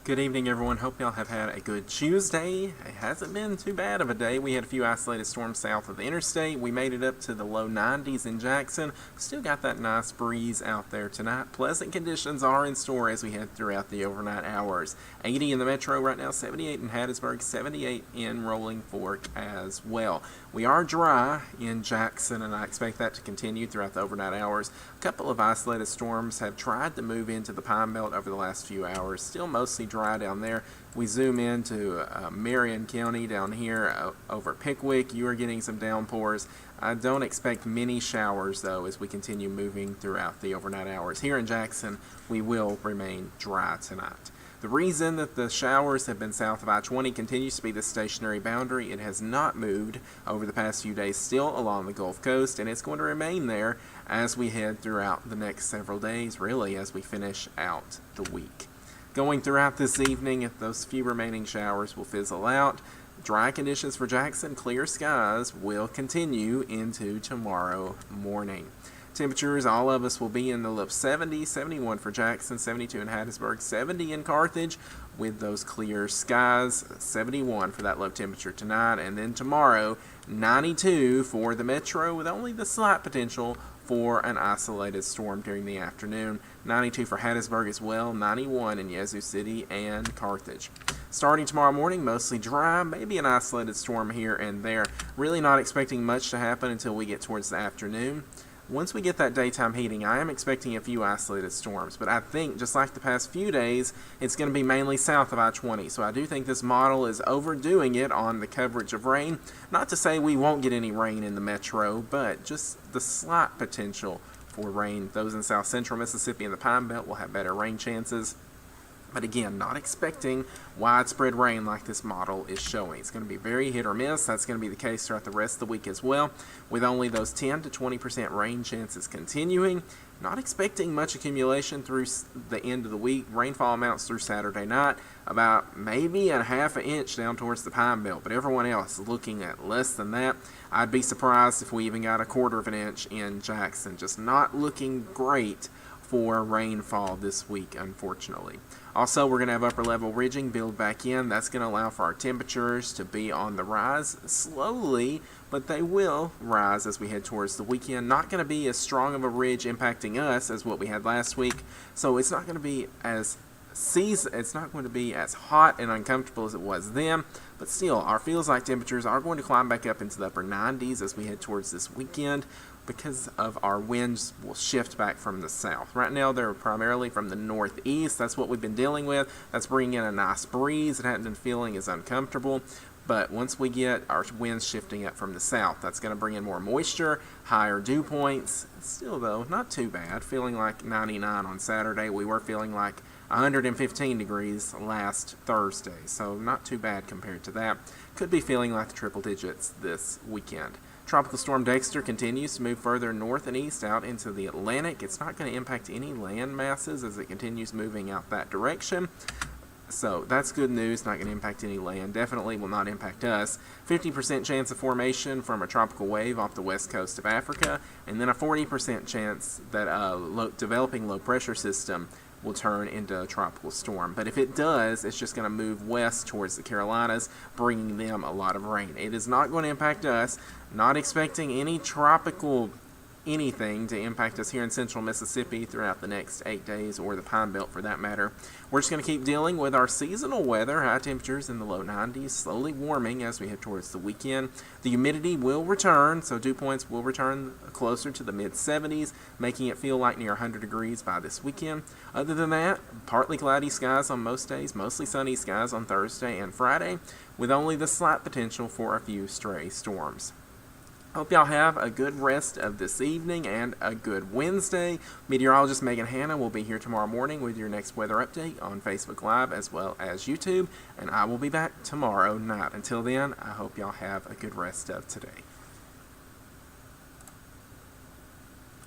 Good evening, everyone. Hope y'all have had a good Tuesday. It hasn't been too bad of a day. We had a few isolated storms south of the interstate. We made it up to the low 90s in Jackson. Still got that nice breeze out there tonight. Pleasant conditions are in store as we head throughout the overnight hours. 80 in the metro right now, 78 in Hattiesburg, 78 in Rolling Fork as well. We are dry in Jackson, and I expect that to continue throughout the overnight hours. A couple of isolated storms have tried to move into the Pine Belt over the last few hours. Still mostly dry down there. We zoom into Marion County down here over Pickwick. You are getting some downpours. I don't expect many showers, though, as we continue moving throughout the overnight hours. Here in Jackson, we will remain dry tonight. The reason that the showers have been south of I-20 continues to be the stationary boundary. It has not moved over the past few days, still along the Gulf Coast, and it's going to remain there as we head throughout the next several days, really, as we finish out the week. Going throughout this evening, if those few remaining showers will fizzle out, dry conditions for Jackson, clear skies will continue into tomorrow morning. Temperatures, all of us will be in the low 70s, 71 for Jackson, 72 in Hattiesburg, 70 in Carthage with those clear skies, 71 for that low temperature tonight, and then tomorrow, 92 for the metro with only the slight potential for an isolated storm during the afternoon. 92 for Hattiesburg as well, 91 in Yazoo City and Carthage. Starting tomorrow morning, mostly dry, maybe an isolated storm here and there. Really not expecting much to happen until we get towards the afternoon. Once we get that daytime heating, I am expecting a few isolated storms, but I think, just like the past few days, it's going to be mainly south of I-20. So I do think this model is overdoing it on the coverage of rain. Not to say we won't get any rain in the metro, but just the slight potential for rain. Those in south central Mississippi and the Pine Belt will have better rain chances. But again, not expecting widespread rain like this model is showing. It's going to be very hit or miss. That's going to be the case throughout the rest of the week as well, with only those 10 to 20% rain chances continuing. Not expecting much accumulation through the end of the week. Rainfall amounts through Saturday night, about maybe a half an inch down towards the Pine Belt, but everyone else is looking at less than that. I'd be surprised if we even got a quarter of an inch in Jackson. Just not looking great for rainfall this week, unfortunately. Also, we're going to have upper level ridging build back in. That's going to allow for our temperatures to be on the rise slowly, but they will rise as we head towards the weekend. Not going to be as strong of a ridge impacting us as what we had last week, so it's not going to be as it's not going to be as hot and uncomfortable as it was then, but still, our feels-like temperatures are going to climb back up into the upper 90s as we head towards this weekend because of our winds will shift back from the south. Right now, they're primarily from the northeast. That's what we've been dealing with. That's bringing in a nice breeze. It hadn't been feeling as uncomfortable. But once we get our winds shifting up from the south, that's going to bring in more moisture, higher dew points. Still, though, not too bad. Feeling like 99 on Saturday. We were feeling like 115 degrees last Thursday, so not too bad compared to that. Could be feeling like the triple digits this weekend. Tropical Storm Dexter continues to move further north and east out into the Atlantic. It's not going to impact any land masses as it continues moving out that direction. So that's good news, not going to impact any land. Definitely will not impact us. 50% chance of formation from a tropical wave off the west coast of Africa, and then a 40% chance that a developing low pressure system will turn into a tropical storm. But if it does, it's just going to move west towards the Carolinas, bringing them a lot of rain. It is not going to impact us. Not expecting any tropical anything to impact us here in central Mississippi throughout the next 8 days, or the Pine Belt for that matter. We're just going to keep dealing with our seasonal weather, high temperatures in the low 90s, slowly warming as we head towards the weekend. The humidity will return, so dew points will return closer to the mid-70s, making it feel like near 100 degrees by this weekend. Other than that, partly cloudy skies on most days, mostly sunny skies on Thursday and Friday, with only the slight potential for a few stray storms. Hope y'all have a good rest of this evening and a good Wednesday. Meteorologist Megan Hanna will be here tomorrow morning with your next weather update on Facebook Live as well as YouTube, and I will be back tomorrow night. Until then, I hope y'all have a good rest of today.